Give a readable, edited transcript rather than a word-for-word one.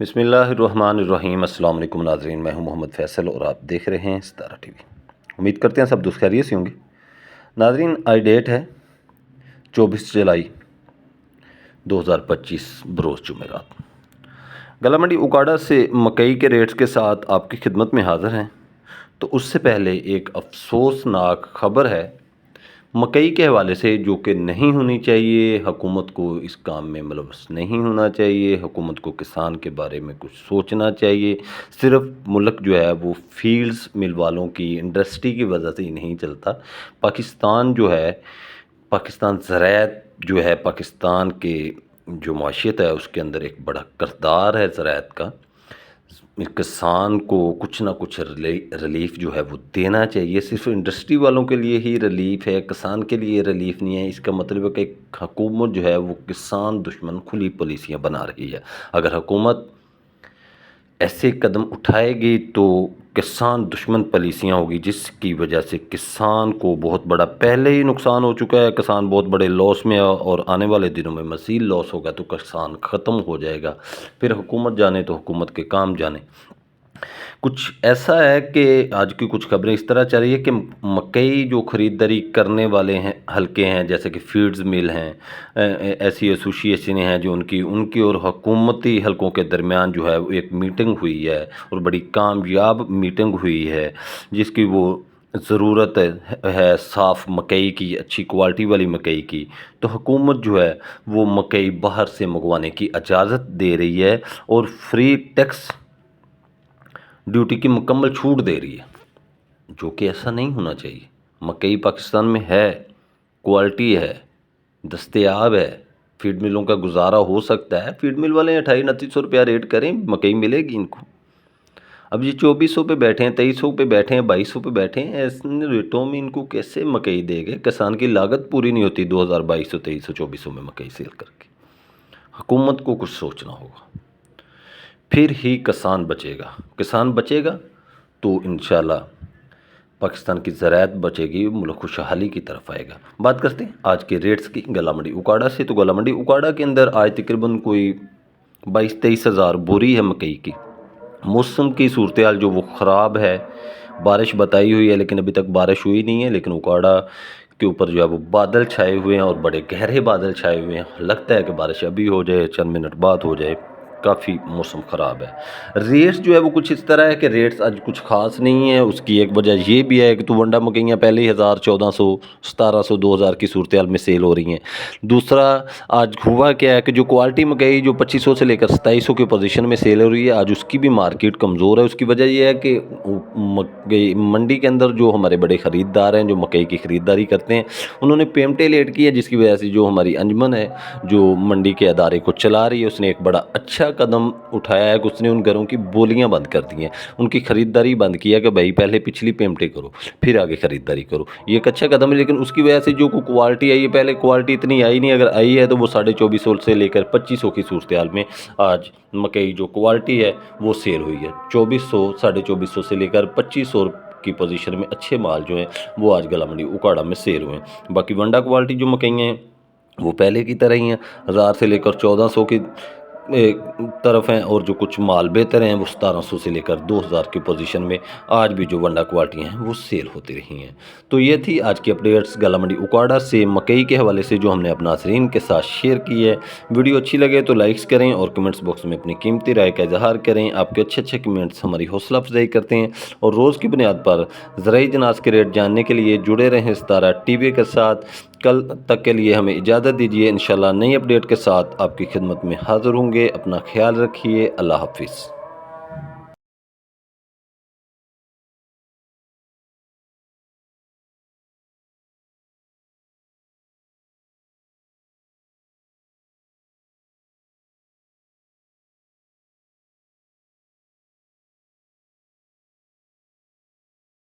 بسم اللہ الرحمن الرحیم۔ السلام علیکم ناظرین، میں ہوں محمد فیصل اور آپ دیکھ رہے ہیں ستارہ ٹی وی۔ امید کرتے ہیں سب دوست خیریت سے ہوں گے۔ ناظرین، آج ڈیٹ ہے 24 جولائی 2025 بروز جمعرات۔ گلا منڈی اکاڑا سے مکئی کے ریٹس کے ساتھ آپ کی خدمت میں حاضر ہیں۔ تو اس سے پہلے ایک افسوسناک خبر ہے مکئی کے حوالے سے، جو کہ نہیں ہونی چاہیے۔ حکومت کو اس کام میں ملوث نہیں ہونا چاہیے، حکومت کو کسان کے بارے میں کچھ سوچنا چاہیے۔ صرف ملک جو ہے وہ فیلڈز مل والوں کی انڈسٹری کی وجہ سے ہی نہیں چلتا۔ پاکستان جو ہے، پاکستان زراعت جو ہے، پاکستان کے جو معیشت ہے اس کے اندر ایک بڑا کردار ہے زراعت کا۔ کسان کو کچھ نہ کچھ ریلیف جو ہے وہ دینا چاہیے۔ صرف انڈسٹری والوں کے لیے ہی ریلیف ہے، کسان کے لیے ریلیف نہیں ہے۔ اس کا مطلب ہے کہ حکومت جو ہے وہ کسان دشمن کھلی پالیسیاں بنا رہی ہے۔ اگر حکومت ایسے قدم اٹھائے گی تو کسان دشمن پالیسیاں ہوگی، جس کی وجہ سے کسان کو بہت بڑا پہلے ہی نقصان ہو چکا ہے۔ کسان بہت بڑے لاس میں ہے اور آنے والے دنوں میں مزید لاس ہوگا تو کسان ختم ہو جائے گا۔ پھر حکومت جانے تو حکومت کے کام جانے۔ کچھ ایسا ہے کہ آج کی کچھ خبریں اس طرح چل رہی ہے کہ مکئی جو خریداری کرنے والے ہیں حلقے ہیں، جیسے کہ فیڈز مل ہیں، ایسی ایسوسیشنیں ہیں جو ان کی اور حکومتی حلقوں کے درمیان جو ہے ایک میٹنگ ہوئی ہے اور بڑی کامیاب میٹنگ ہوئی ہے، جس کی وہ ضرورت ہے صاف مکئی کی، اچھی کوالٹی والی مکئی کی۔ تو حکومت جو ہے وہ مکئی باہر سے منگوانے کی اجازت دے رہی ہے اور فری ٹیکس ڈیوٹی کی مکمل چھوٹ دے رہی ہے، جو کہ ایسا نہیں ہونا چاہیے۔ مکئی پاکستان میں ہے، کوالٹی ہے، دستیاب ہے، فیڈ ملوں کا گزارا ہو سکتا ہے۔ فیڈ مل والے 2800-2900 روپیہ ریٹ کریں، مکئی ملے گی ان کو۔ اب یہ 2400 پہ بیٹھے ہیں، 2300 پہ بیٹھے ہیں، 2200 پہ بیٹھے ہیں، ایسے ریٹوں میں ان کو کیسے مکئی دے گے؟ کسان کی لاگت پوری نہیں ہوتی 2200 2300 2400 میں مکئی سیل کر کے۔ حکومت کو کچھ سوچنا ہوگا، پھر ہی کسان بچے گا۔ کسان بچے گا تو انشاءاللہ پاکستان کی زراعت بچے گی، ملک خوشحالی کی طرف آئے گا۔ بات کرتے ہیں آج کے ریٹس کی گلا منڈی اکاڑا سے۔ تو گلا منڈی اکاڑا کے اندر آج تقریباً کوئی 22-23 ہزار بوری ہے مکئی کی۔ موسم کی صورتحال جو وہ خراب ہے، بارش بتائی ہوئی ہے لیکن ابھی تک بارش ہوئی نہیں ہے، لیکن اکاڑا کے اوپر جو ہے وہ بادل چھائے ہوئے ہیں اور بڑے گہرے بادل چھائے ہوئے ہیں۔ لگتا ہے کہ بارش ابھی ہو جائے، چند منٹ بعد ہو جائے۔ کافی موسم خراب ہے۔ ریٹس جو ہے وہ کچھ اس طرح ہے کہ ریٹس آج کچھ خاص نہیں ہے۔ اس کی ایک وجہ یہ بھی ہے کہ تو ونڈا مکئیاں پہلے ہی 1000 1400 1700 2000 کی صورتحال میں سیل ہو رہی ہیں۔ دوسرا، آج ہوا کیا ہے کہ جو کوالٹی مکئی جو 2500 سے لے کر 2700 کی پوزیشن میں سیل ہو رہی ہے، آج اس کی بھی مارکیٹ کمزور ہے۔ اس کی وجہ یہ ہے کہ منڈی کے اندر جو ہمارے بڑے خریدار ہیں جو مکئی کی خریداری کرتے ہیں، انہوں نے پیمنٹیں لیٹ کی ہے، جس کی وجہ سے جو ہماری انجمن ہے جو منڈی کے ادارے کو چلا رہی ہے، اس نے ایک بڑا اچھا قدم اٹھایا ہے کہ اس نے ان گھروں کی بولیاں بند کر دی ہیں، ان کی خریداری بند کیا کہ بھائی پہلے پچھلی پیمنٹیں کرو پھر آگے خریداری کرو۔ یہ ایک اچھا قدم ہے، لیکن اس کی وجہ سے جو کوالٹی آئی ہے، پہلے کوالٹی اتنی آئی نہیں، اگر آئی ہے تو وہ 2450 سے لے کر 2500 کی صورتحال میں آج مکئی جو کوالٹی ہے وہ سیل ہوئی ہے۔ 2400 2450 سے لے کر 2500 کی پوزیشن میں اچھے مال جو ہیں وہ آج گلا منڈی اکاڑا میں سیل ہوئے ہیں۔ باقی ونڈا کوالٹی جو مکئی ہیں وہ پہلے کی طرح ہی ہیں، 1000 سے لے کر 1400 کی طرف ہیں، اور جو کچھ مال بہتر ہیں وہ 1700 سے لے کر 2000 کی پوزیشن میں آج بھی جو ونڈا کوالٹیاں ہیں وہ سیل ہوتی رہی ہیں۔ تو یہ تھی آج کی اپڈیٹس گلا منڈی اکاڑا سے مکئی کے حوالے سے جو ہم نے اپنا ناظرین کے ساتھ شیئر کی ہے۔ ویڈیو اچھی لگے تو لائکس کریں اور کمنٹس باکس میں اپنی قیمتی رائے کا اظہار کریں۔ آپ کے اچھے کمنٹس ہماری حوصلہ افزائی کرتے ہیں، اور روز کی بنیاد پر زرعی جناز کے ریٹ جاننے کے لیے جڑے رہیں ستارہ ٹی وی کے ساتھ۔ کل تک کے لیے ہمیں اجازت دیجیے، انشاءاللہ نئی اپڈیٹ کے ساتھ آپ کی خدمت میں حاضر ہوں گے۔ اپنا خیال رکھیے، اللہ حافظ۔